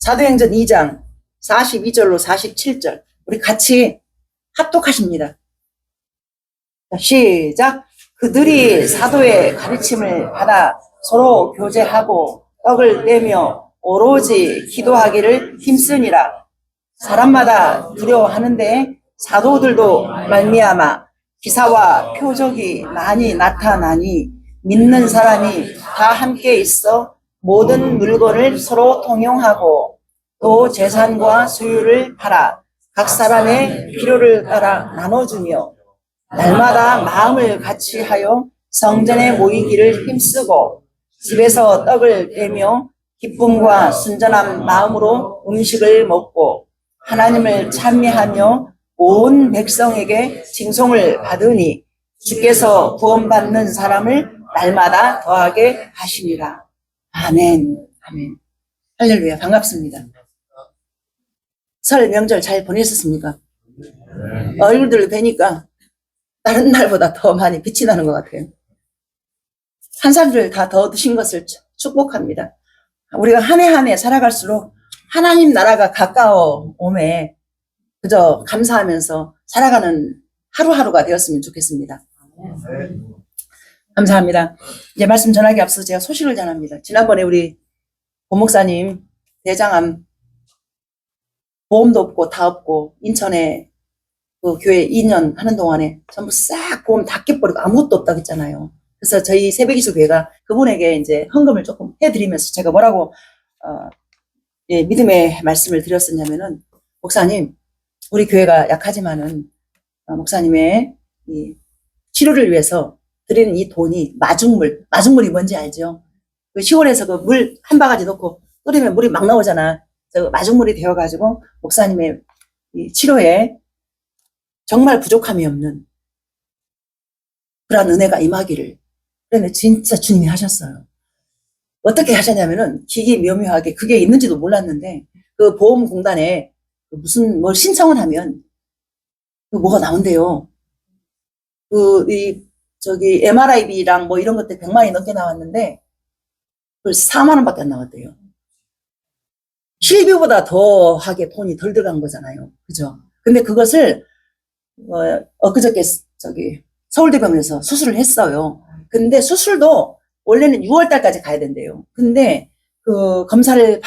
사도행전 2장 42절로 47절 우리 같이 합독하십니다. 시작. 그들이 사도의 가르침을 받아 서로 교제하고 떡을 떼며 오로지 기도하기를 힘쓰니라. 사람마다 두려워하는데 사도들도 말미암아 기사와 표적이 많이 나타나니 믿는 사람이 다 함께 있어 모든 물건을 서로 통용하고 또 재산과 소유를 팔아 각 사람의 필요를 따라 나눠주며 날마다 마음을 같이 하여 성전에 모이기를 힘쓰고 집에서 떡을 떼며 기쁨과 순전한 마음으로 음식을 먹고 하나님을 찬미하며 온 백성에게 징송을 받으니 주께서 구원받는 사람을 날마다 더하게 하시니라. 아멘. 아멘. 할렐루야. 반갑습니다. 설 명절 잘 보내셨습니까? 얼굴들 뵈니까 다른 날보다 더 많이 빛이 나는 것 같아요. 한 살들 다 더 드신 것을 축복합니다. 우리가 한 해 한 해 살아갈수록 하나님 나라가 가까워 오매 그저 감사하면서 살아가는 하루하루가 되었으면 좋겠습니다. 감사합니다. 이제 말씀 전하기 앞서 제가 소식을 전합니다. 지난번에 우리 고목사님 대장암 보험도 없고 다 없고 인천에 그 교회 2년 하는 동안에 전부 싹 보험 다 깨버리고 아무것도 없다고 했잖아요. 그래서 저희 새벽기수 교회가 그분에게 이제 헌금을 조금 해드리면서 제가 뭐라고 믿음의 말씀을 드렸었냐면은 목사님 우리 교회가 약하지만은 목사님의 이 치료를 위해서 드리는 이 돈이 마중물이 뭔지 알죠? 그 시골에서 그 물 한 바가지 넣고 끓이면 물이 막 나오잖아. 그 마중물이 되어가지고 목사님의 이 치료에 정말 부족함이 없는 그런 은혜가 임하기를. 그런데 진짜 주님이 하셨어요. 어떻게 하셨냐면은 기기묘묘하게 그게 있는지도 몰랐는데 그 보험공단에 무슨 뭘 신청을 하면 그 뭐가 나온대요. 저기 MRI비랑 뭐 이런 것들 100만이 넘게 나왔는데 그 4만 원밖에 안 나왔대요. 실비보다 더하게 돈이 덜 들어간 거잖아요. 그죠? 근데 그것을 엊그저께 저기 서울대병원에서 수술을 했어요. 근데 수술도 원래는 6월 달까지 가야 된대요. 근데 그 검사를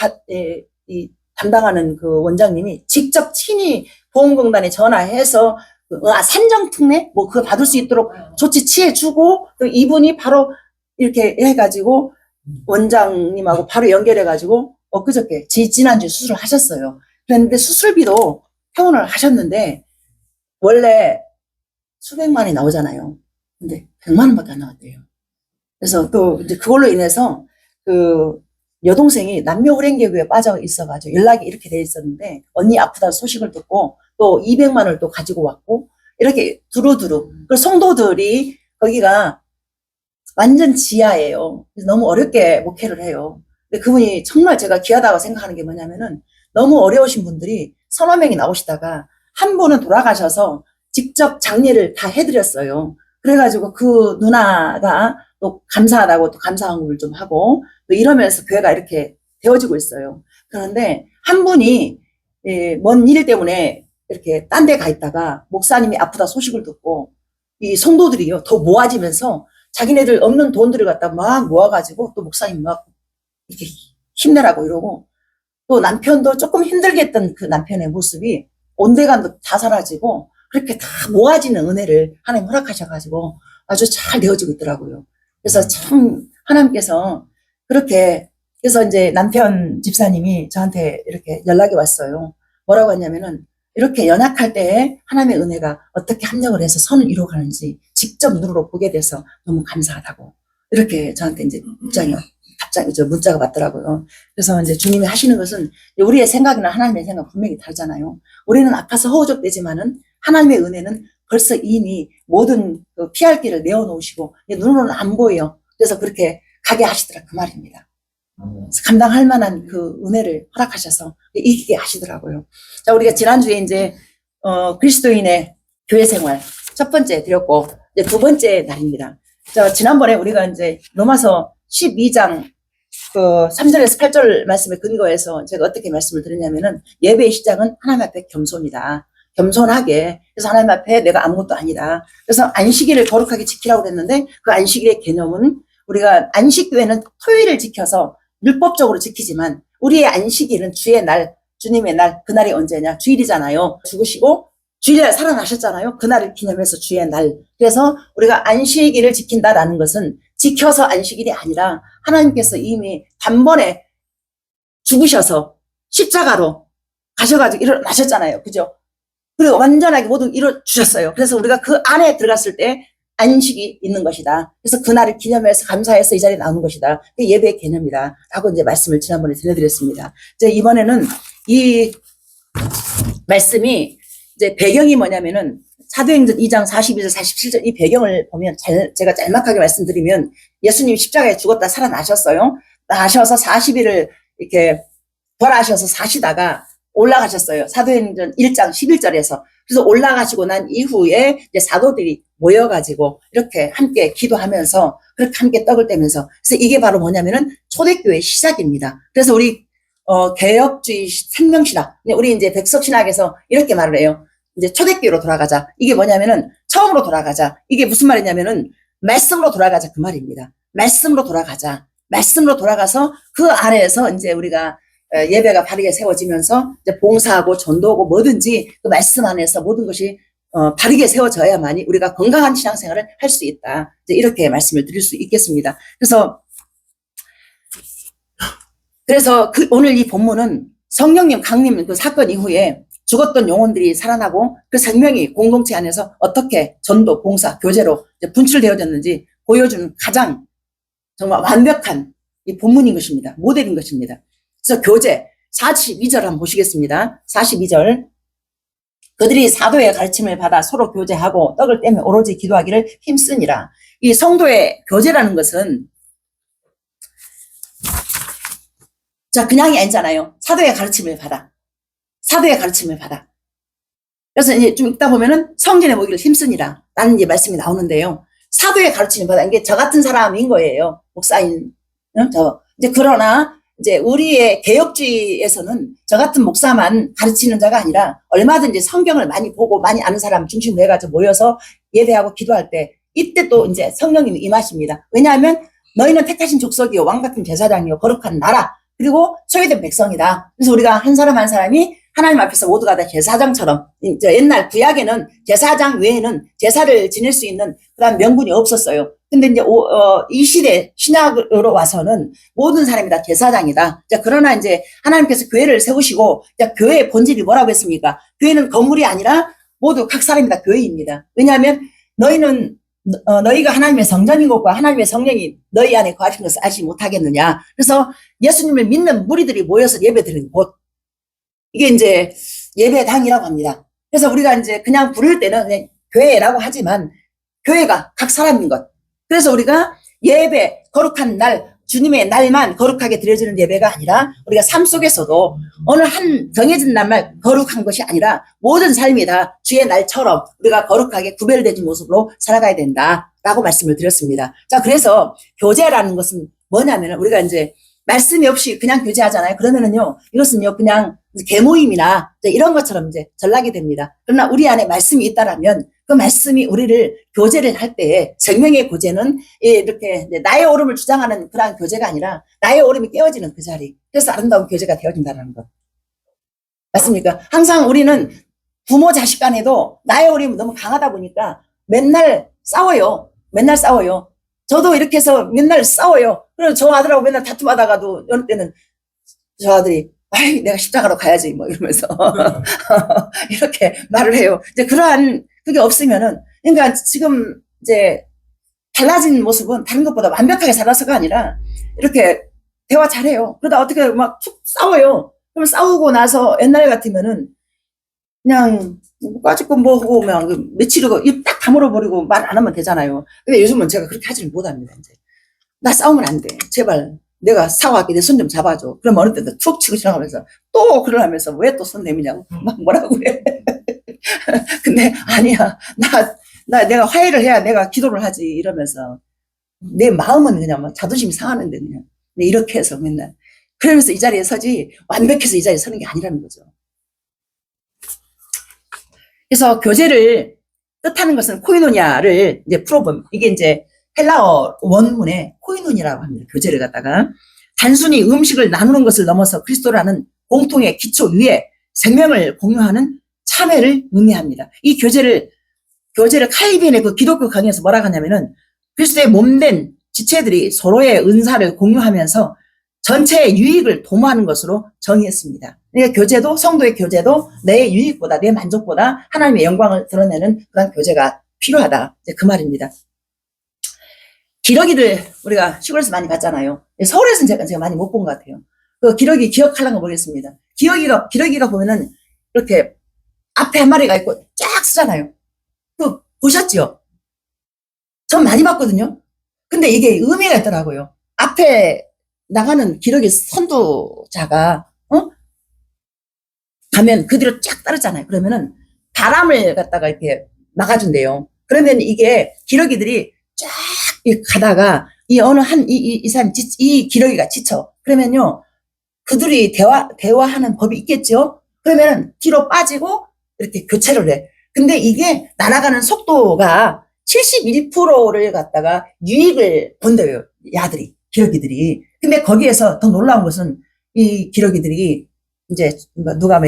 담당하는 그 원장님이 직접 친히 보험공단에 전화해서 산정특례 뭐 그거 받을 수 있도록 조치 취해주고 또 이분이 바로 이렇게 해가지고 원장님하고 바로 연결해가지고 엊그저께 지난주에 수술을 하셨어요. 그런데 수술비도 퇴원을 하셨는데 원래 수백만이 나오잖아요. 근데 100만 원밖에 안 나왔대요. 그래서 또 이제 그걸로 인해서 그 여동생이 남묘호랭개구에 빠져 있어가지고 연락이 이렇게 돼 있었는데 언니 아프다 소식을 듣고 또 200만 원을 또 가지고 왔고 이렇게 두루두루. 그 성도들이 거기가 완전 지하예요. 그래서 너무 어렵게 목회를 해요. 근데 그분이 정말 제가 귀하다고 생각하는 게 뭐냐면은 너무 어려우신 분들이 서너 명이 나오시다가 한 분은 돌아가셔서 직접 장례를 다 해드렸어요. 그래가지고 그 누나가 또 감사하다고 또 감사한국을 좀 하고 또 이러면서 교회가 이렇게 되어지고 있어요. 그런데 한 분이 먼 일 때문에 이렇게 딴 데 가 있다가 목사님이 아프다 소식을 듣고 이 성도들이요 더 모아지면서 자기네들 없는 돈들을 갖다 막 모아가지고 또 목사님 막 이렇게 힘내라고 이러고 또 남편도 조금 힘들게 했던 그 남편의 모습이 온데간도 다 사라지고 그렇게 다 모아지는 은혜를 하나님 허락하셔가지고 아주 잘 되어지고 있더라고요. 그래서 참 하나님께서 그렇게 그래서 이제 남편 집사님이 저한테 이렇게 연락이 왔어요. 뭐라고 했냐면은 이렇게 연약할 때 하나님의 은혜가 어떻게 합력을 해서 선을 이루어가는지 직접 눈으로 보게 돼서 너무 감사하다고 이렇게 저한테 이제 문자가 왔더라고요. 그래서 이제 주님이 하시는 것은 우리의 생각이나 하나님의 생각 분명히 다르잖아요. 우리는 아파서 허우적대지만은 하나님의 은혜는 벌써 이미 모든 그 피할 길을 내어놓으시고 눈으로는 안 보여요. 그래서 그렇게 가게 하시더라 그 말입니다. 감당할 만한 그 은혜를 허락하셔서 이기게 하시더라고요. 자, 우리가 지난주에 이제 그리스도인의 교회 생활 첫 번째 드렸고 이제 두 번째 날입니다. 자, 지난번에 우리가 이제 로마서 12장 그 3절에서 8절 말씀에 근거해서 제가 어떻게 말씀을 드렸냐면은 예배의 시작은 하나님 앞에 겸손이다. 겸손하게. 그래서 하나님 앞에 내가 아무것도 아니다. 그래서 안식일을 거룩하게 지키라고 그랬는데 그 안식일의 개념은 우리가 안식교회는 토요일을 지켜서 율법적으로 지키지만 우리의 안식일은 주의 날, 주님의 날, 그날이 언제냐? 주일이잖아요. 죽으시고 주일날 살아나셨잖아요. 그날을 기념해서 주의 날. 그래서 우리가 안식일을 지킨다라는 것은 지켜서 안식일이 아니라 하나님께서 이미 단번에 죽으셔서 십자가로 가셔가지고 일어나셨잖아요. 그죠? 그리고 완전하게 모든 이루어주셨어요. 그래서 우리가 그 안에 들어갔을 때 안식이 있는 것이다. 그래서 그날을 기념해서 감사해서 이 자리에 나오는 것이다. 그게 예배의 개념이다. 라고 이제 말씀을 지난번에 전해드렸습니다. 이제 이번에는 이 말씀이 이제 배경이 뭐냐면은 사도행전 2장 42절 47절 이 배경을 보면 제가 짤막하게 말씀드리면 예수님이 십자가에 죽었다 살아나셨어요. 나셔서 40일을 이렇게 돌아가셔서 사시다가 올라가셨어요. 사도행전 1장 11절에서. 그래서 올라가시고 난 이후에 이제 사도들이 모여가지고 이렇게 함께 기도하면서 그렇게 함께 떡을 떼면서 그래서 이게 바로 뭐냐면은 초대교회의 시작입니다. 그래서 우리 개혁주의 생명신학 우리 이제 백석신학에서 이렇게 말을 해요. 이제 초대교회로 돌아가자. 이게 뭐냐면은 처음으로 돌아가자. 이게 무슨 말이냐면은 말씀으로 돌아가자 그 말입니다. 말씀으로 돌아가자. 말씀으로 돌아가서 그 안에서 이제 우리가 예배가 바르게 세워지면서 이제 봉사하고 전도하고 뭐든지 그 말씀 안에서 모든 것이 바르게 세워져야만이 우리가 건강한 신앙생활을 할 수 있다. 이제 이렇게 말씀을 드릴 수 있겠습니다. 그래서 오늘 이 본문은 성령님 강림 그 사건 이후에 죽었던 영혼들이 살아나고 그 생명이 공동체 안에서 어떻게 전도, 봉사, 교제로 이제 분출되어졌는지 보여주는 가장 정말 완벽한 이 본문인 것입니다. 모델인 것입니다. 그래서 교제 42절 한번 보시겠습니다. 42절 그들이 사도의 가르침을 받아 서로 교제하고 떡을 떼며 오로지 기도하기를 힘쓰니라. 이 성도의 교제라는 것은 자 그냥이 아니잖아요. 사도의 가르침을 받아. 사도의 가르침을 받아. 그래서 이제 좀 있다 보면은 성전에 모이기를 힘쓰니라 라는 이제 말씀이 나오는데요. 사도의 가르침을 받아. 이게 저 같은 사람인 거예요. 목사인 이제 그러나 이제 우리의 개혁주의에서는 저 같은 목사만 가르치는 자가 아니라 얼마든지 성경을 많이 보고 많이 아는 사람 중심으로 해가지고 모여서 예배하고 기도할 때 이때 또 이제 성령님이 임하십니다. 왜냐하면 너희는 택하신 족속이요 왕 같은 제사장이요 거룩한 나라 그리고 소유된 백성이다. 그래서 우리가 한 사람 한 사람이 하나님 앞에서 모두가 다 제사장처럼 옛날 구약에는 제사장 외에는 제사를 지낼 수 있는 그런 명분이 없었어요. 근데 이제 이 시대 신약으로 와서는 모든 사람이 다 제사장이다. 자, 그러나 이제 하나님께서 교회를 세우시고 자, 교회의 본질이 뭐라고 했습니까? 교회는 건물이 아니라 모두 각 사람이 다 교회입니다. 왜냐하면 너희가 하나님의 성전인 것과 하나님의 성령이 너희 안에 거하신 것을 알지 못하겠느냐. 그래서 예수님을 믿는 무리들이 모여서 예배드리는 곳. 이게 이제 예배당이라고 합니다. 그래서 우리가 이제 그냥 부를 때는 그냥 교회라고 하지만 교회가 각 사람인 것. 그래서 우리가 예배, 거룩한 날, 주님의 날만 거룩하게 드려지는 예배가 아니라 우리가 삶 속에서도 어느 한 정해진 날만 거룩한 것이 아니라 모든 삶이 다 주의 날처럼 우리가 거룩하게 구별되는 모습으로 살아가야 된다라고 말씀을 드렸습니다. 자, 그래서 교제라는 것은 뭐냐면 우리가 이제 말씀이 없이 그냥 교제하잖아요. 그러면은요, 이것은요, 그냥 계모임이나 이런 것처럼 이제 전락이 됩니다. 그러나 우리 안에 말씀이 있다라면 그 말씀이 우리를 교제를 할 때에 생명의 교제는 이렇게 나의 오름을 주장하는 그러한 교제가 아니라 나의 오름이 깨어지는 그 자리. 그래서 아름다운 교제가 되어진다는 것. 맞습니까? 항상 우리는 부모 자식 간에도 나의 오름이 너무 강하다 보니까 맨날 싸워요. 맨날 싸워요. 저도 이렇게 해서 맨날 싸워요. 그래서 저 아들하고 맨날 다툼하다가도 어느 때는 저 아들이 아이 내가 십자가로 가야지 뭐 이러면서 이렇게 말을 해요. 이제 그러한 그게 없으면은 그러니까 지금 이제 달라진 모습은 다른 것보다 완벽하게 살아서가 아니라 이렇게 대화 잘해요. 그러다 어떻게 막 툭 싸워요. 그럼 싸우고 나서 옛날 같으면은 그냥 까짓거 뭐 하고 그냥 며칠이고 입 딱 다물어 버리고 말 안 하면 되잖아요. 근데 요즘은 제가 그렇게 하지를 못합니다. 이제 나 싸우면 안 돼. 제발 내가 사과할게. 내 손 좀 잡아줘. 그럼 어느 때도 툭 치고 지나가면서 또 그러면서 왜 또 손 내미냐고 막 뭐라고 해. 근데 아니야. 내가 화해를 해야 내가 기도를 하지 이러면서 내 마음은 그냥 막 자존심이 상하는데 그냥 네, 이렇게 해서 맨날. 그러면서 이 자리에 서지, 완벽해서 이 자리에 서는 게 아니라는 거죠. 그래서 교제를 뜻하는 것은 코이노니아를 이제 풀어보면, 이게 이제 헬라어 원문에 코이노니아라고 합니다. 교제를 갖다가. 단순히 음식을 나누는 것을 넘어서 그리스도라는 공통의 기초 위에 생명을 공유하는 참회를 의미합니다. 이 교제를 칼빈의 그 기독교 강의에서 뭐라고 하냐면은 그리스도의 몸된 지체들이 서로의 은사를 공유하면서 전체의 유익을 도모하는 것으로 정의했습니다. 그러니까 교제도, 성도의 교제도 내 유익보다, 내 만족보다 하나님의 영광을 드러내는 그런 교제가 필요하다. 이제 그 말입니다. 기러기들 우리가 시골에서 많이 봤잖아요. 서울에서는 제가 많이 못 본 것 같아요. 그 기러기 기억하려는 거 모르겠습니다. 기러기가 보면은 이렇게 앞에 한 마리가 있고 쫙 쓰잖아요. 그 보셨죠? 전 많이 봤거든요. 근데 이게 의미가 있더라고요. 앞에 나가는 기러기 선두자가 가면 그 뒤로 쫙 따르잖아요. 그러면은 바람을 갖다가 이렇게 막아준대요. 그러면 이게 기러기들이 쫙 가다가 이 어느 이 사람 이 기러기가 지쳐. 그러면요 그들이 대화하는 법이 있겠죠. 그러면은 뒤로 빠지고 이렇게 교체를 해. 근데 이게 날아가는 속도가 71%를 갖다가 유익을 본대요. 기러기들이. 근데 거기에서 더 놀라운 것은 이 기러기들이 이제 누가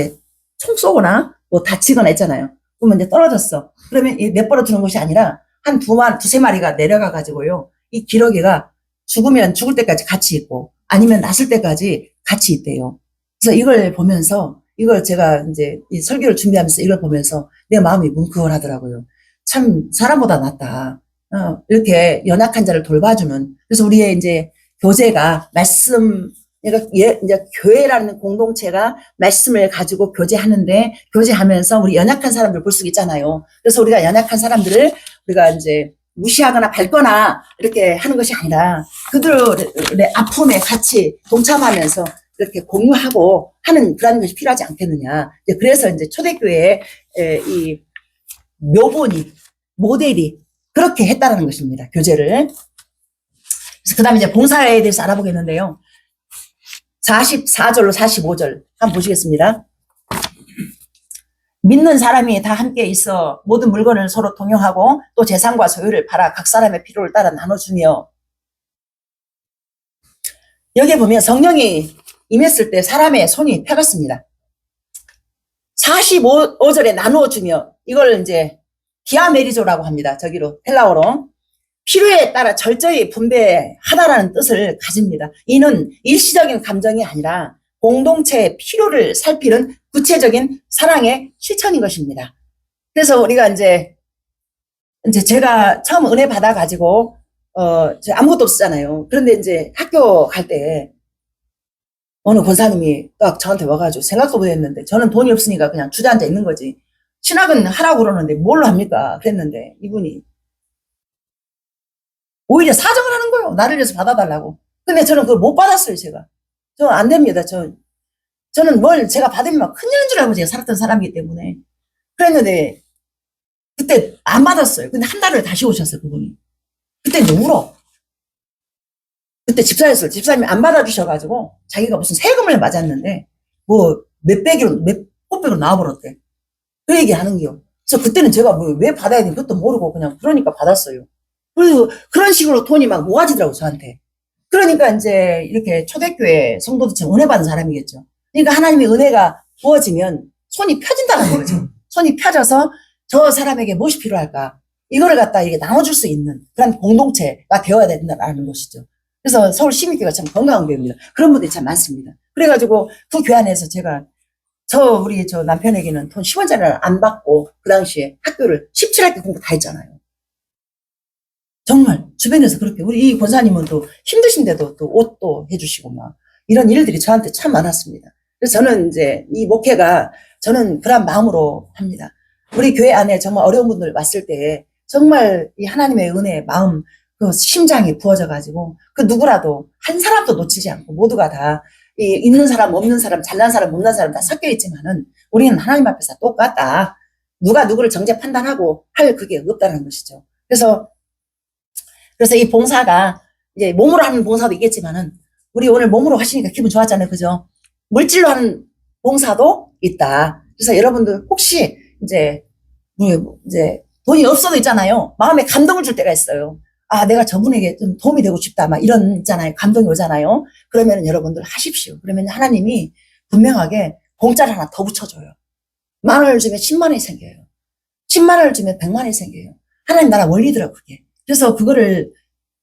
총 쏘거나 뭐 다치거나 했잖아요. 그러면 이제 떨어졌어. 그러면 내버려두는 것이 아니라 한 두세 마리가 내려가 가지고요. 이 기러기가 죽으면 죽을 때까지 같이 있고 아니면 났을 때까지 같이 있대요. 그래서 이걸 보면서 이걸 제가 이제 이 설교를 준비하면서 이걸 보면서 내 마음이 뭉클하더라고요. 참 사람보다 낫다. 이렇게 연약한 자를 돌봐주는. 그래서 우리의 이제 교제가 말씀, 그러니까 이제 교회라는 공동체가 말씀을 가지고 교제하면서 우리 연약한 사람들 볼 수 있잖아요. 그래서 우리가 연약한 사람들을 우리가 이제 무시하거나 밟거나 이렇게 하는 것이 아니라 그들의 아픔에 같이 동참하면서 이렇게 공유하고 하는 그런 것이 필요하지 않겠느냐. 그래서 이제 초대교회의 이 묘본이, 모델이 그렇게 했다는 것입니다. 교제를. 그래서 그 다음에 이제 봉사에 대해서 알아보겠는데요. 44절로 45절 한번 보시겠습니다. 믿는 사람이 다 함께 있어 모든 물건을 서로 통용하고 또 재산과 소유를 팔아 각 사람의 필요를 따라 나눠주며. 여기 보면 성령이 임했을 때 사람의 손이 펴졌습니다. 45절에 나누어주며 이걸 이제 디아메리조라고 합니다. 저기로 헬라어로. 필요에 따라 철저히 분배하다라는 뜻을 가집니다. 이는 일시적인 감정이 아니라 공동체의 필요를 살피는 구체적인 사랑의 실천인 것입니다. 그래서 우리가 이제 제가 처음 은혜 받아가지고, 아무것도 없었잖아요. 그런데 이제 학교 갈 때 어느 권사님이 딱 저한테 와가지고 생각도 못했는데 저는 돈이 없으니까 그냥 주저앉아 있는 거지. 신학은 하라고 그러는데 뭘로 합니까? 그랬는데 이분이 오히려 사정을 하는 거예요. 나를 위해서 받아달라고. 근데 저는 그걸 못 받았어요, 제가. 저는 안 됩니다. 저는 뭘 제가 받으면 큰일인 줄 알고 제가 살았던 사람이기 때문에. 그랬는데, 그때 안 받았어요. 근데 한 달을 다시 오셨어요, 그분이. 그때 이제 울어. 그때 집사였어요. 집사님이 안 받아주셔가지고, 자기가 무슨 세금을 맞았는데, 뭐, 몇백으로 나와버렸대. 그 얘기 하는 게요. 그래서 그때는 제가 뭐 왜 받아야 되는 것도 모르고 그냥 그러니까 받았어요. 그리고 그런 식으로 돈이 막 모아지더라고, 저한테. 그러니까 이제 이렇게 초대교회 성도들처럼 은혜 받은 사람이겠죠. 그러니까 하나님의 은혜가 부어지면 손이 펴진다는 거죠. 손이 펴져서 저 사람에게 무엇이 필요할까? 이거를 갖다 이게 나눠줄 수 있는 그런 공동체가 되어야 된다는 것이죠. 그래서 서울 시민교회가 참 건강한 교회입니다. 그런 분들이 참 많습니다. 그래가지고 그 교회 안에서 제가 우리 남편에게는 돈 10원짜리를 안 받고 그 당시에 학교를 17학기 공부 다 했잖아요. 정말 주변에서 그렇게 우리 이 권사님은 또 힘드신데도 또 옷도 해주시고 막 이런 일들이 저한테 참 많았습니다. 그래서 저는 이제 이 목회가 저는 그런 마음으로 합니다. 우리 교회 안에 정말 어려운 분들 왔을 때 정말 이 하나님의 은혜 마음 그 심장이 부어져 가지고 그 누구라도 한 사람도 놓치지 않고 모두가 다 있는 사람 없는 사람 잘난 사람 못난 사람 다 섞여 있지만은 우리는 하나님 앞에서 똑같다. 누가 누구를 정죄 판단하고 할 그게 없다는 것이죠. 그래서 이 봉사가 이제 몸으로 하는 봉사도 있겠지만은 우리 오늘 몸으로 하시니까 기분 좋았잖아요. 그죠? 물질로 하는 봉사도 있다. 그래서 여러분들 혹시 이제 돈이 없어도 있잖아요. 마음에 감동을 줄 때가 있어요. 아, 내가 저분에게 좀 도움이 되고 싶다. 막 이런 있잖아요. 감동이 오잖아요. 그러면 여러분들 하십시오. 그러면 하나님이 분명하게 공짜를 하나 더 붙여줘요. 10,000원을 주면 10만 원이 생겨요. 10만 원을 주면 100만 원이 생겨요. 하나님 나라 원리더라고, 그게. 그래서 그거를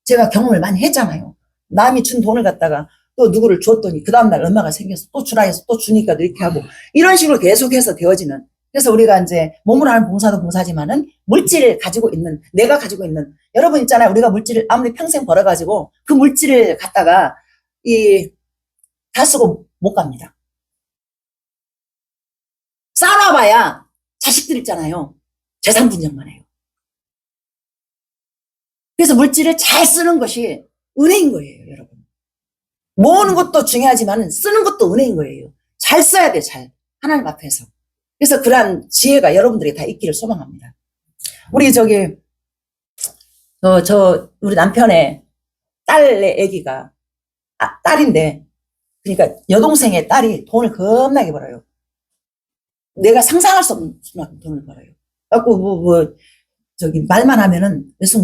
제가 경험을 많이 했잖아요. 남이 준 돈을 갖다가 또 누구를 줬더니 그 다음날 얼마가 생겨서 또 주라 해서 또 주니까 이렇게 하고 이런 식으로 계속해서 되어지는. 그래서 우리가 이제 몸으로 하는 봉사도 봉사지만은 물질을 가지고 있는, 내가 가지고 있는, 여러분 있잖아요. 우리가 물질을 아무리 평생 벌어가지고 그 물질을 갖다가 다 쓰고 못 갑니다. 쌓아놔봐야 자식들 있잖아요. 재산 분석만 해요. 그래서 물질을 잘 쓰는 것이 은혜인 거예요, 여러분. 모으는 것도 중요하지만 쓰는 것도 은혜인 거예요. 잘 써야 돼, 잘. 하나님 앞에서. 그래서 그러한 지혜가 여러분들이 다 있기를 소망합니다. 우리 우리 남편의 딸의 아기가, 딸인데, 그러니까 여동생의 딸이 돈을 겁나게 벌어요. 내가 상상할 수 없는 수만큼 돈을 벌어요. 그래갖고, 말만 하면은, 그래서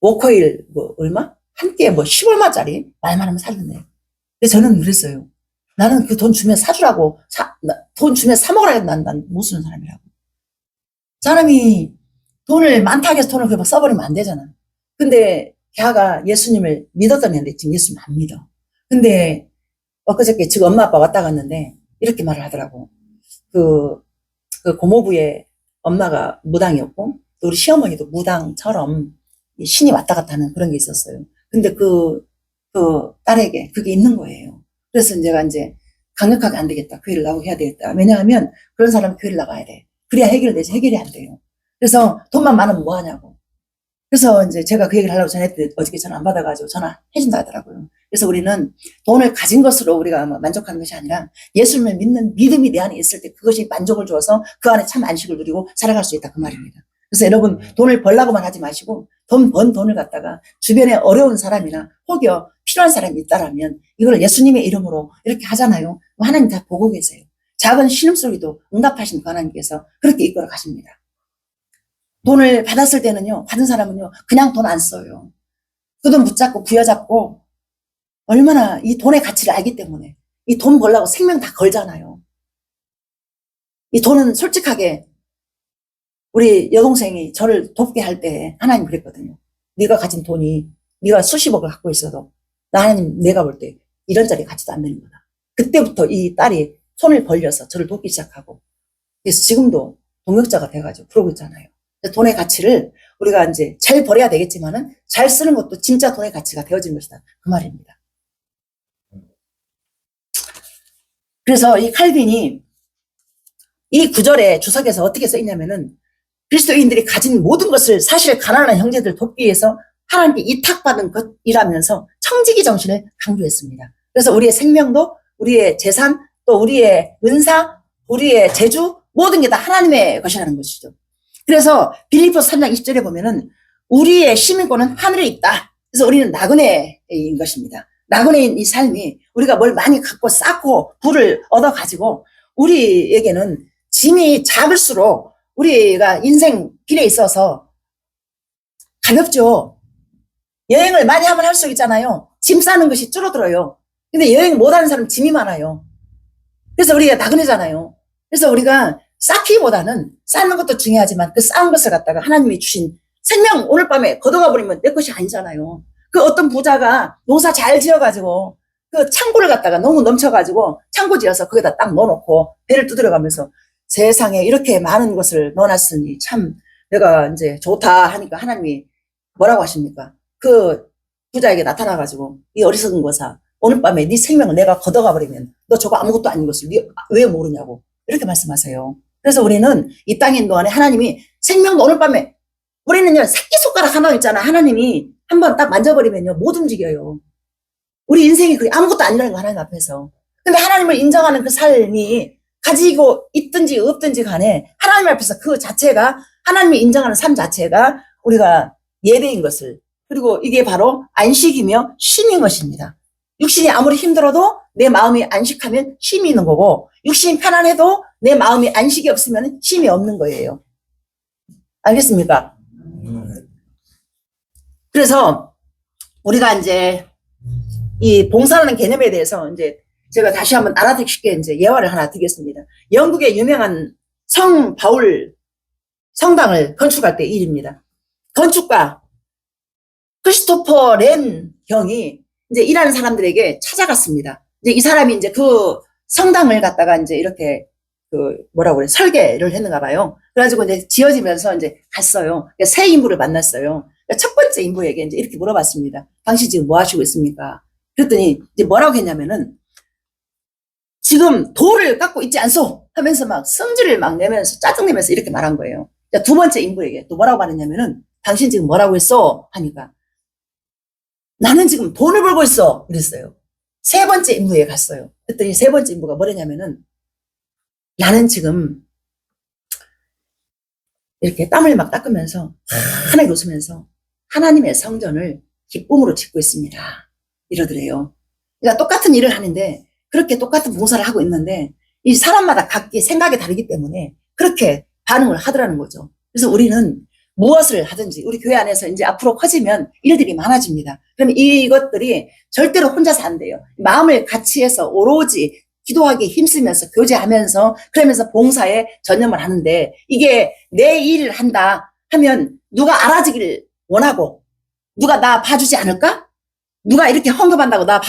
워커힐, 얼마? 한 끼에 10얼마짜리? 말만 하면 살던데. 근데 저는 그랬어요. 나는 그 돈 주면 사주라고, 돈 주면 사먹으라고 난 못 쓰는 사람이라고. 사람이 돈을 많다고 해서 돈을 그렇게 써버리면 안 되잖아. 근데 걔가 예수님을 믿었던 애인데 지금 예수님 안 믿어. 근데 엊그저께 지금 엄마 아빠 왔다 갔는데 이렇게 말을 하더라고. 그 고모부의 엄마가 무당이었고 또 우리 시어머니도 무당처럼 신이 왔다 갔다 하는 그런 게 있었어요. 근데 그 딸에게 그게 있는 거예요. 그래서 제가 이제 강력하게 안 되겠다. 교회를 나오게 해야 되겠다. 왜냐하면 그런 사람은 교회를 나가야 돼. 그래야 해결되지. 해결이 안 돼요. 그래서 돈만 많으면 뭐 하냐고. 그래서 이제 제가 그 얘기를 하려고 전화했더니 어저께 전화 안 받아가지고 전화해준다 하더라고요. 그래서 우리는 돈을 가진 것으로 우리가 만족하는 것이 아니라 예수님을 믿는 믿음이 내 안에 있을 때 그것이 만족을 주어서 그 안에 참 안식을 누리고 살아갈 수 있다. 그 말입니다. 그래서 여러분 돈을 벌라고만 하지 마시고 번 돈을 갖다가 주변에 어려운 사람이나 혹여 필요한 사람이 있다라면 이걸 예수님의 이름으로 이렇게 하잖아요. 하나님 다 보고 계세요. 작은 신음소리도 응답하신 그 하나님께서 그렇게 이끌어 가십니다. 돈을 받았을 때는요, 받은 사람은요, 그냥 돈 안 써요. 그 돈 붙잡고 부여잡고 얼마나 이 돈의 가치를 알기 때문에 이 돈 벌려고 생명 다 걸잖아요. 이 돈은 솔직하게 우리 여동생이 저를 돕게 할 때 하나님 그랬거든요. 네가 가진 돈이 네가 수십억을 갖고 있어도 나 하나님 내가 볼 때 이런 짜리 가치도 안 되는 거다. 그때부터 이 딸이 손을 벌려서 저를 돕기 시작하고 그래서 지금도 동역자가 돼가지고 그러고 있잖아요. 돈의 가치를 우리가 이제 잘 벌어야 되겠지만은 잘 쓰는 것도 진짜 돈의 가치가 되어진 것이다. 그 말입니다. 그래서 이 칼빈이 이 구절에 주석에서 어떻게 써 있냐면은 그리스도인들이 가진 모든 것을 사실 가난한 형제들 돕기 위해서 하나님께 이탁받은 것이라면서 청지기 정신을 강조했습니다. 그래서 우리의 생명도 우리의 재산 또 우리의 은사 우리의 재주 모든 게 다 하나님의 것이라는 것이죠. 그래서 빌립보서 3장 20절에 보면은 우리의 시민권은 하늘에 있다. 그래서 우리는 나그네인 것입니다. 나그네인 이 삶이 우리가 뭘 많이 갖고 쌓고 부를 얻어가지고 우리에게는 짐이 작을수록 우리가 인생 길에 있어서 가볍죠. 여행을 많이 하면 할수록 있잖아요. 짐 싸는 것이 줄어들어요. 근데 여행 못하는 사람은 짐이 많아요. 그래서 우리가 나그네잖아요. 그래서 우리가 쌓기보다는 쌓는 것도 중요하지만 그 쌓은 것을 갖다가 하나님이 주신 생명 오늘 밤에 걷어가 버리면 내 것이 아니잖아요. 그 어떤 부자가 농사 잘 지어가지고 그 창고를 갖다가 너무 넘쳐가지고 창고 지어서 거기다 딱 넣어놓고 배를 두드려가면서 세상에 이렇게 많은 것을 넣어놨으니 참 내가 이제 좋다 하니까 하나님이 뭐라고 하십니까? 그 부자에게 나타나가지고 이 어리석은 거사 오늘 밤에 네 생명을 내가 걷어가 버리면 너 저거 아무것도 아닌 것을 네 왜 모르냐고 이렇게 말씀하세요. 그래서 우리는 이 땅에 있는 동안에 하나님이 생명도 오늘 밤에 우리는요 새끼손가락 하나 있잖아. 하나님이 한번 딱 만져버리면요 못 움직여요. 우리 인생이 그게 아무것도 아니라는 거 하나님 앞에서. 근데 하나님을 인정하는 그 삶이 가지고 있든지 없든지 간에 하나님 앞에서 그 자체가 하나님이 인정하는 삶 자체가 우리가 예배인 것을 그리고 이게 바로 안식이며 쉼인 것입니다. 육신이 아무리 힘들어도 내 마음이 안식하면 쉼이 있는 거고, 육신이 편안해도 내 마음이 안식이 없으면 쉼이 없는 거예요. 알겠습니까? 그래서 우리가 이제 이 봉사라는 개념에 대해서 이제 제가 다시 한번 알아듣기 쉽게 이제 예화를 하나 드리겠습니다. 영국의 유명한 성 바울 성당을 건축할 때 일입니다. 건축가 크리스토퍼 렌 경이 이제 일하는 사람들에게 찾아갔습니다. 이제 이 사람이 이제 그 성당을 갖다가 이제 이렇게 그 뭐라고 그래 설계를 했는가 봐요. 그래가지고 이제 지어지면서 이제 갔어요. 그러니까 새 인부를 만났어요. 그러니까 첫 번째 인부에게 이제 이렇게 물어봤습니다. 당신 지금 뭐 하시고 있습니까? 그랬더니 이제 뭐라고 했냐면은 지금 돌을 깎고 있지 않소 하면서 막 성질을 막 내면서 짜증내면서 이렇게 말한 거예요. 두 번째 인부에게 또 뭐라고 말했냐면은 당신 지금 뭐라고 했어? 하니까 나는 지금 돈을 벌고 있어 그랬어요. 세 번째 인부에 갔어요. 그랬더니 세 번째 인부가 뭐랬냐면은 나는 지금 이렇게 땀을 막 닦으면서 환하게 웃으면서 하나님의 성전을 기쁨으로 짓고 있습니다. 이러더래요. 그러니까 똑같은 일을 하는데 그렇게 똑같은 봉사를 하고 있는데 이 사람마다 각기 생각이 다르기 때문에 그렇게 반응을 하더라는 거죠. 그래서 우리는 무엇을 하든지 우리 교회 안에서 이제 앞으로 커지면 일들이 많아집니다. 그러면 이것들이 절대로 혼자서 안 돼요. 마음을 같이 해서 오로지 기도하기 힘쓰면서 교제하면서 그러면서 봉사에 전념을 하는데 이게 내 일을 한다 하면 누가 알아주기를 원하고 누가 나 봐주지 않을까? 누가 이렇게 헌금한다고 나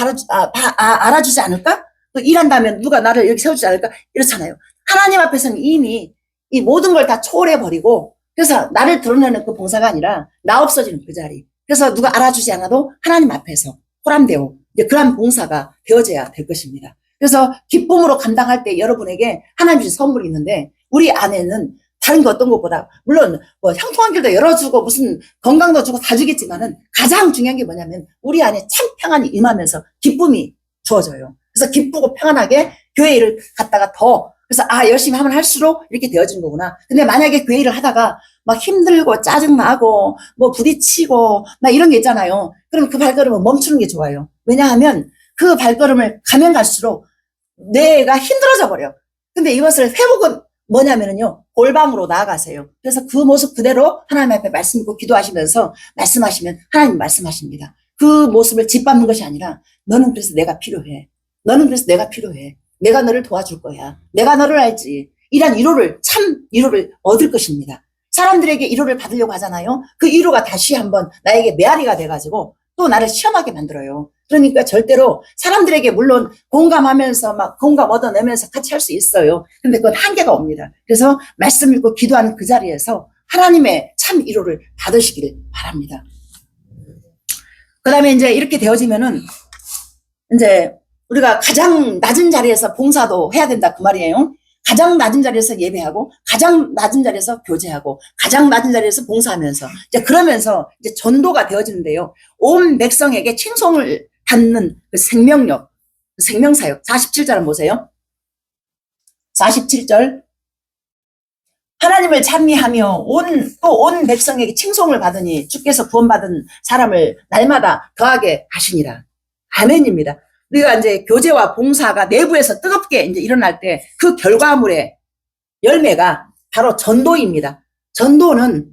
알아주지 않을까? 또 일한다면 누가 나를 이렇게 세워주지 않을까? 이렇잖아요. 하나님 앞에서는 이미 이 모든 걸 다 초월해버리고 그래서 나를 드러내는 그 봉사가 아니라 나 없어지는 그 자리. 그래서 누가 알아주지 않아도 하나님 앞에서 호람되고 이제 그런 봉사가 되어져야 될 것입니다. 그래서 기쁨으로 감당할 때 여러분에게 하나님 주신 선물이 있는데 우리 안에는 다른 게 어떤 것보다 물론 뭐 형통한 길도 열어주고 무슨 건강도 주고 다 주겠지만은 가장 중요한 게 뭐냐면 우리 안에 참 평안이 임하면서 기쁨이 주어져요. 그래서 기쁘고 평안하게 교회 일을 갖다가 더 그래서 열심히 하면 할수록 이렇게 되어진 거구나. 근데 만약에 교회 일을 하다가 막 힘들고 짜증나고 뭐 부딪히고 막 이런 게 있잖아요. 그럼 그 발걸음을 멈추는 게 좋아요. 왜냐하면 그 발걸음을 가면 갈수록 내가 힘들어져 버려. 근데 이것을 회복은 뭐냐면요. 골방으로 나아가세요. 그래서 그 모습 그대로 하나님 앞에 말씀 읽고 기도하시면서 말씀하시면 하나님 말씀하십니다. 그 모습을 짓밟는 것이 아니라 너는 그래서 내가 필요해. 너는 그래서 내가 필요해. 내가 너를 도와줄 거야. 내가 너를 알지. 이런 위로를 참 위로를 얻을 것입니다. 사람들에게 위로를 받으려고 하잖아요. 그 위로가 다시 한번 나에게 메아리가 돼가지고 또 나를 시험하게 만들어요. 그러니까 절대로 사람들에게 물론 공감하면서 막 공감 얻어내면서 같이 할 수 있어요. 근데 그건 한계가 옵니다. 그래서 말씀 읽고 기도하는 그 자리에서 하나님의 참 위로를 받으시기를 바랍니다. 그 다음에 이제 이렇게 되어지면은 이제 우리가 가장 낮은 자리에서 봉사도 해야 된다 그 말이에요. 가장 낮은 자리에서 예배하고 가장 낮은 자리에서 교제하고 가장 낮은 자리에서 봉사하면서 이제 그러면서 이제 전도가 되어지는데요. 온 백성에게 칭송을 받는 그 생명력, 생명사역 47절을 보세요. 47절 하나님을 찬미하며 온 백성에게 칭송을 받으니 주께서 구원받은 사람을 날마다 더하게 하시니라. 아멘입니다. 우리가 이제 교제와 봉사가 내부에서 뜨겁게 이제 일어날 때 그 결과물의 열매가 바로 전도입니다. 전도는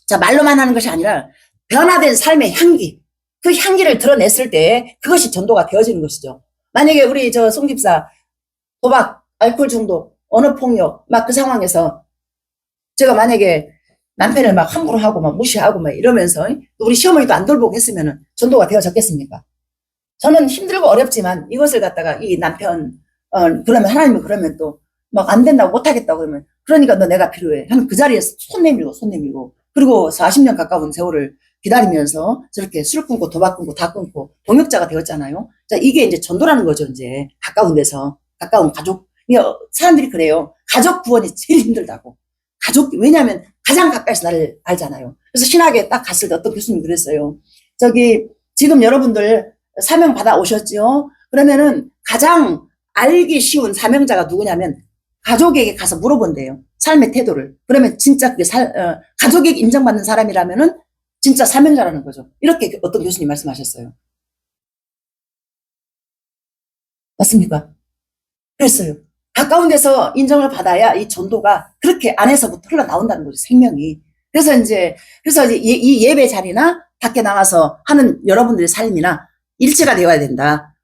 자 말로만 하는 것이 아니라 변화된 삶의 향기, 그 향기를 드러냈을 때 그것이 전도가 되어지는 것이죠. 만약에 우리 저 송 집사 도박, 알코올 중독, 언어폭력 막 그 상황에서 제가 만약에 남편을 막 함부로 하고 막 무시하고 막 이러면서 우리 시어머니도 안 돌보고 했으면은 전도가 되어졌겠습니까? 저는 힘들고 어렵지만 이것을 갖다가 이 남편 그러면 하나님은 그러면 또 막 안 된다고 못하겠다고 그러면 그러니까 너 내가 필요해 하는 그 자리에서 손 내밀고 그리고 40년 가까운 세월을 기다리면서 저렇게 술 끊고 도박 끊고 다 끊고 동역자가 되었잖아요. 자 이게 이제 전도라는 거죠. 이제 가까운 데서 가까운 가족 사람들이 그래요. 가족 구원이 제일 힘들다고. 가족 왜냐하면 가장 가까이서 나를 알잖아요. 그래서 신학에 딱 갔을 때 어떤 교수님 그랬어요. 저기 지금 여러분들 사명 받아 오셨죠? 그러면은 가장 알기 쉬운 사명자가 누구냐면 가족에게 가서 물어본대요. 삶의 태도를. 그러면 진짜 그게 가족에게 인정받는 사람이라면은 진짜 사명자라는 거죠. 이렇게 어떤 교수님 말씀하셨어요. 맞습니까? 그랬어요. 가까운 데서 인정을 받아야 이 전도가 그렇게 안에서부터 흘러나온다는 거죠, 생명이. 그래서 이제 이 예배 자리나 밖에 나가서 하는 여러분들의 삶이나 일치가 되어야 된다.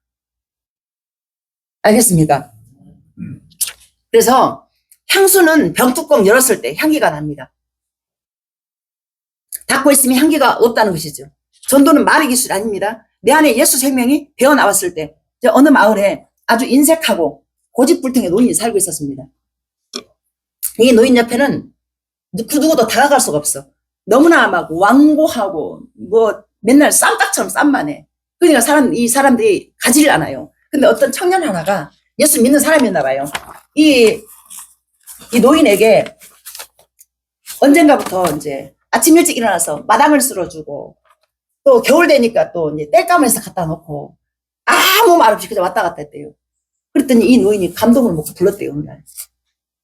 알겠습니까? 그래서 향수는 병뚜껑 열었을 때 향기가 납니다. 닫고 있으면 향기가 없다는 것이죠. 전도는 말의 기술이 아닙니다. 내 안에 예수 생명이 배어 나왔을 때 어느 마을에 아주 인색하고 고집불통의 노인이 살고 있었습니다. 이 노인 옆에는 그 누구도 다가갈 수가 없어. 너무나 막 완고하고 뭐 맨날 쌈딱처럼 쌈만해. 그러니까 이 사람들이 가지를 않아요. 근데 어떤 청년 하나가 예수 믿는 사람이었나 봐요. 이 노인에게 언젠가부터 이제 아침 일찍 일어나서 마당을 쓸어주고 또 겨울 되니까 또 이제 땔감에서 갖다 놓고 아무 말 없이 그냥 왔다 갔다 했대요. 그랬더니 이 노인이 감동을 먹고 불렀대요, 어느 날.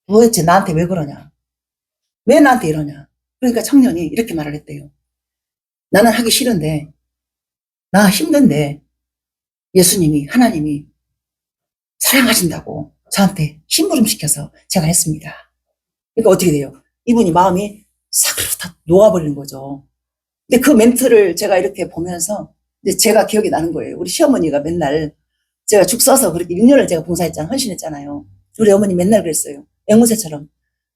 도대체 나한테 왜 그러냐? 왜 나한테 이러냐? 그러니까 청년이 이렇게 말을 했대요. 나는 하기 싫은데, 나 힘든데, 예수님이, 하나님이 사랑하신다고 저한테 심부름 시켜서 제가 했습니다. 그러니까 어떻게 돼요? 이분이 마음이 사그르 다 녹아버리는 거죠. 근데 그 멘트를 제가 이렇게 보면서 이제 제가 기억이 나는 거예요. 우리 시어머니가 맨날 제가 죽 써서 그렇게 6년을 제가 봉사했잖아요. 헌신했잖아요. 우리 어머니 맨날 그랬어요. 앵무새처럼.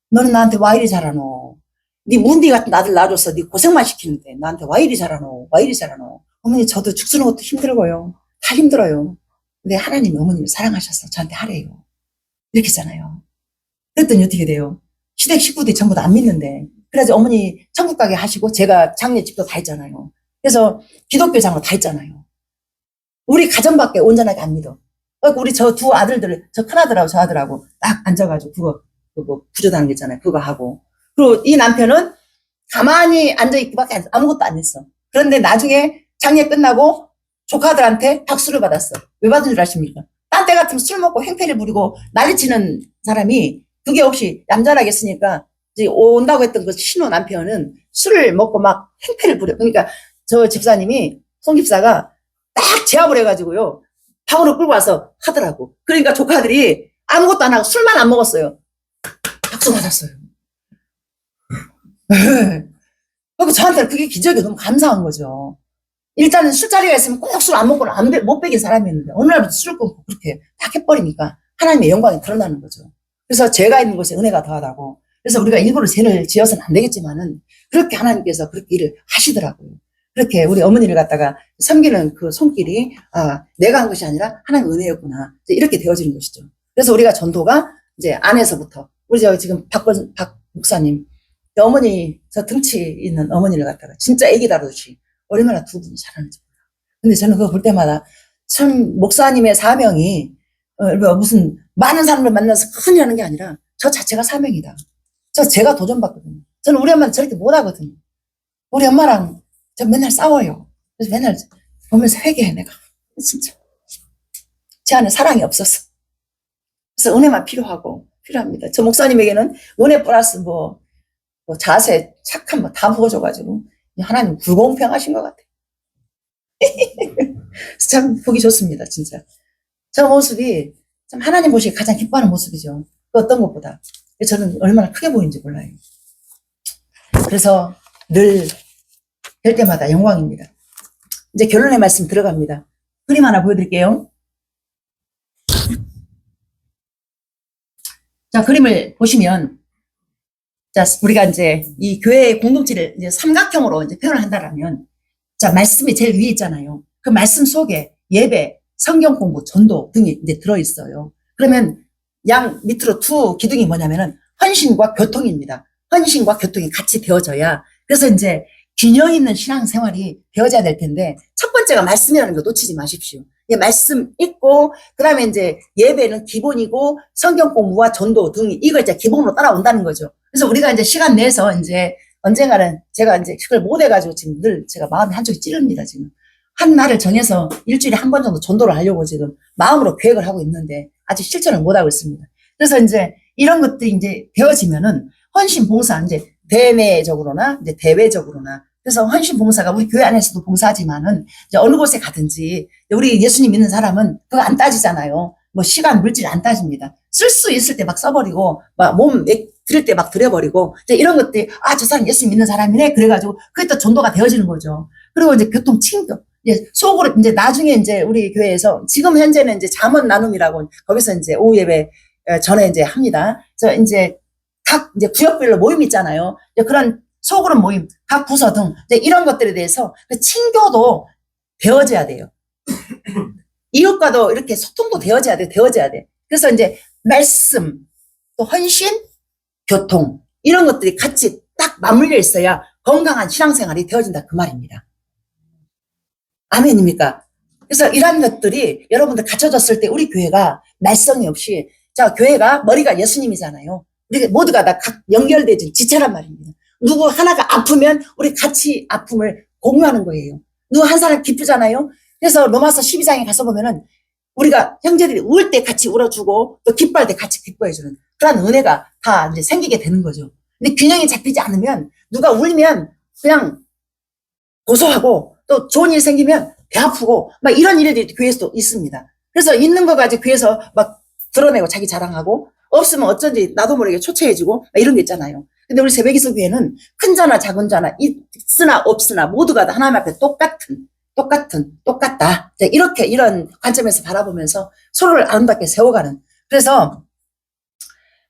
너는 나한테 와 이리 잘하노. 네 문디 같은 아들 낳아줘서 네 고생만 시키는데 나한테 와 이리 잘하노. 와 이리 잘하노. 어머니 저도 죽 쓰는 것도 힘들고요. 다 힘들어요. 근데 하나님이 어머니를 사랑하셔서 저한테 하래요. 이렇게 했잖아요. 그랬더니 어떻게 돼요? 시댁 식구들이 전부 다 안 믿는데 그래서 어머니 천국 가게 하시고 제가 장례 집도 다 했잖아요. 그래서 기독교 장로 다 했잖아요. 우리 가정밖에 온전하게 안 믿어. 우리 저 두 아들들, 저 큰아들하고 저 아들하고 딱 앉아가지고 그거 구조다는 게 있잖아요. 그거 하고. 그리고 이 남편은 가만히 앉아있기밖에 아무것도 안 했어. 그런데 나중에 장례 끝나고 조카들한테 박수를 받았어. 왜 받은 줄 아십니까? 딴 때 같으면 술 먹고 행패를 부리고 난리치는 사람이 그게 없이 얌전하게 했으니까 이제 온다고 했던 그 신호 남편은 술을 먹고 막 행패를 부려. 그러니까 저 집사님이, 송 집사가 딱 제압을 해가지고요. 방으로 끌고 와서 하더라고. 그러니까 조카들이 아무것도 안 하고 술만 안 먹었어요. 박수 받았어요. 그리고 저한테는 그게 기적이 너무 감사한 거죠. 일단은 술자리가 있으면 꼭 술 안 먹고는 못 배긴 사람이었는데 어느 날부터 술을 끊고 그렇게 딱 해버리니까 하나님의 영광이 드러나는 거죠. 그래서 죄가 있는 곳에 은혜가 더하다고. 그래서 우리가 일부러 죄를 지어서는 안 되겠지만은 그렇게 하나님께서 그렇게 일을 하시더라고요. 그렇게 우리 어머니를 갖다가 섬기는 그 손길이 내가 한 것이 아니라 하나님의 은혜였구나. 이렇게 되어지는 것이죠. 그래서 우리가 전도가 이제 안에서부터 우리 지금 박 목사님 어머니 저 등치 있는 어머니를 갖다가 진짜 애기 다루듯이 얼마나 두 분이 잘하는지 몰라. 근데 저는 그거 볼 때마다 참 목사님의 사명이 무슨 많은 사람을 만나서 큰일 하는 게 아니라 저 자체가 사명이다. 제가 도전받거든요. 저는 우리 엄마는 저렇게 못하거든요. 우리 엄마랑 저 맨날 싸워요. 그래서 맨날 보면서 회개해 내가. 진짜 제 안에 사랑이 없어서. 그래서 은혜만 필요합니다. 저 목사님에게는 은혜 플러스 뭐 자세, 착한 뭐 다 부어줘가지고 하나님 불공평하신 것 같아요. 참 보기 좋습니다, 진짜. 저 모습이 참 하나님 보시기에 가장 기뻐하는 모습이죠. 그 어떤 것보다. 저는 얼마나 크게 보이는지 몰라요. 그래서 늘 될 때마다 영광입니다. 이제 결론의 말씀 들어갑니다. 그림 하나 보여드릴게요. 자, 그림을 보시면, 자, 우리가 이제 이 교회의 공동체를 이제 삼각형으로 이제 표현을 한다면, 자, 말씀이 제일 위에 있잖아요. 그 말씀 속에 예배, 성경 공부, 전도 등이 이제 들어있어요. 그러면 양 밑으로 두 기둥이 뭐냐면은 헌신과 교통입니다. 헌신과 교통이 같이 되어져야, 그래서 이제 균형 있는 신앙생활이 되어져야 될 텐데, 첫 번째가 말씀이라는 거 놓치지 마십시오. 말씀 읽고, 그 다음에 이제 예배는 기본이고, 성경 공부와 전도 등이 이걸 이제 기본으로 따라온다는 거죠. 그래서 우리가 이제 시간 내서 이제 언젠가는 제가 이제 그걸 못 해가지고 지금 늘 제가 마음이 한쪽이 찌릅니다, 지금. 한 날을 정해서 일주일에 한 번 정도 전도를 하려고 지금 마음으로 계획을 하고 있는데, 아직 실천을 못 하고 있습니다. 그래서 이제 이런 것들이 이제 되어지면은 헌신 봉사, 이제 대내적으로나 이제 대외적으로나, 그래서 헌신 봉사가 우리 교회 안에서도 봉사하지만은 이제 어느 곳에 가든지 우리 예수님 믿는 사람은 그거 안 따지잖아요. 뭐 시간, 물질 안 따집니다. 쓸 수 있을 때 막 써버리고, 막 몸 들을 때 막 들여버리고, 이제 이런 것들이, 아, 저 사람 예수 믿는 사람이네? 그래가지고, 그게 또 전도가 되어지는 거죠. 그리고 이제 교통 친교. 이제 속으로, 이제 나중에 이제 우리 교회에서, 지금 현재는 이제 잠언 나눔이라고, 거기서 이제 오후 예배 전에 이제 합니다. 그래서 이제 각 이제 구역별로 모임 있잖아요. 이제 그런 소그룹 모임, 각 부서 등, 이제 이런 것들에 대해서 친교도 되어져야 돼요. 이웃과도 이렇게 소통도 되어져야 돼, 되어져야 돼. 그래서 이제 말씀, 또 헌신, 교통, 이런 것들이 같이 딱 맞물려 있어야 건강한 신앙생활이 되어진다. 그 말입니다. 아멘입니까? 그래서 이런 것들이 여러분들 갖춰졌을 때 우리 교회가 말썽이 없이, 자, 교회가 머리가 예수님이잖아요. 우리 모두가 다 각 연결되진 지체란 말입니다. 누구 하나가 아프면 우리 같이 아픔을 공유하는 거예요. 누구 한 사람 기쁘잖아요. 그래서 로마서 12장에 가서 보면은 우리가 형제들이 울 때 같이 울어주고 또 기뻐할 때 같이 기뻐해주는 그런 은혜가 다 이제 생기게 되는 거죠. 근데 균형이 잡히지 않으면 누가 울면 그냥 고소하고 또 좋은 일 생기면 배 아프고 막 이런 일들이 교회에서도 있습니다. 그래서 있는 거 가지고 교회에서 막 드러내고 자기 자랑하고 없으면 어쩐지 나도 모르게 초췌해지고 이런 게 있잖아요. 근데 우리 새벽기도 교회는 큰 자나 작은 자나 있으나 없으나 모두가 다 하나님 앞에 똑같다. 이렇게 이런 관점에서 바라보면서 서로를 아름답게 세워가는. 그래서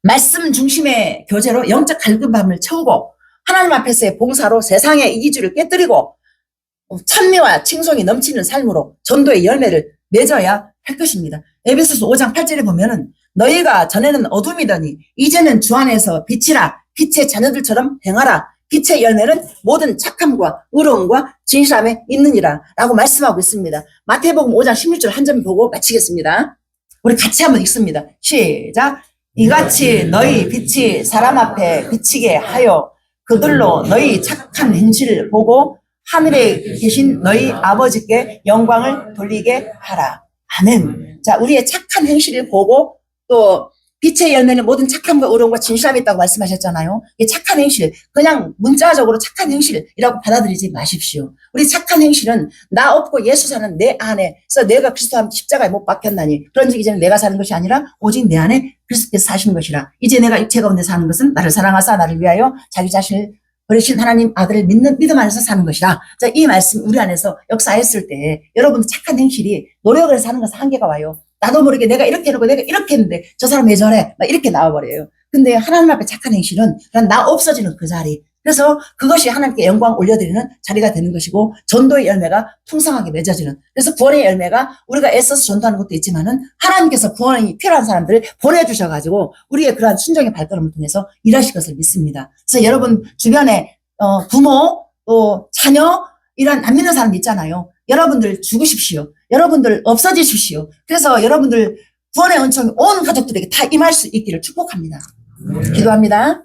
말씀 중심의 교제로 영적 갈급함을 채우고 하나님 앞에서의 봉사로 세상의 이기주의를 깨뜨리고 찬미와 칭송이 넘치는 삶으로 전도의 열매를 맺어야 할 것입니다. 에베소서 5장 8절에 보면은 너희가 전에는 어둠이더니 이제는 주 안에서 빛이라 빛의 자녀들처럼 행하라. 빛의 열매는 모든 착함과 의로움과 진실함에 있느니라 라고 말씀하고 있습니다. 마태복음 5장 16절 한 점 보고 마치겠습니다. 우리 같이 한번 읽습니다. 시작. 이같이 너희 빛이 사람 앞에 비치게 하여 그들로 너희 착한 행실을 보고 하늘에 계신 너희 아버지께 영광을 돌리게 하라. 아멘. 자, 우리의 착한 행실을 보고 또 빛의 열매는 모든 착함과 의로움과 진실함이 있다고 말씀하셨잖아요. 이 착한 행실, 그냥 문자적으로 착한 행실이라고 받아들이지 마십시오. 우리 착한 행실은 나 없고 예수 사는 내 안에서 내가 그리스도와 함께 십자가에 못 박혔나니 그런즉 이제는 내가 사는 것이 아니라 오직 내 안에 그리스도께서 사시는 것이라. 이제 내가 육체 가운데 사는 것은 나를 사랑하사 나를 위하여 자기 자신을 버리신 하나님 아들을 믿는 믿음 안에서 사는 것이라. 자, 이 말씀 우리 안에서 역사했을 때 여러분 착한 행실이 노력을 해서 하는 것은 한계가 와요. 나도 모르게 내가 이렇게 해놓고 내가 이렇게 했는데 저 사람 왜 저래? 막 이렇게 나와버려요. 근데 하나님 앞에 착한 행실은 그냥 나 없어지는 그 자리. 그래서 그것이 하나님께 영광 올려드리는 자리가 되는 것이고 전도의 열매가 풍성하게 맺어지는. 그래서 구원의 열매가 우리가 애써서 전도하는 것도 있지만은 하나님께서 구원이 필요한 사람들을 보내주셔가지고 우리의 그러한 순종의 발걸음을 통해서 일하실 것을 믿습니다. 그래서 여러분 주변에 부모 또 자녀 이런 안 믿는 사람 있잖아요. 여러분들 죽으십시오. 여러분들 없어지십시오. 그래서 여러분들 구원의 은총이 온 가족들에게 다 임할 수 있기를 축복합니다. 기도합니다.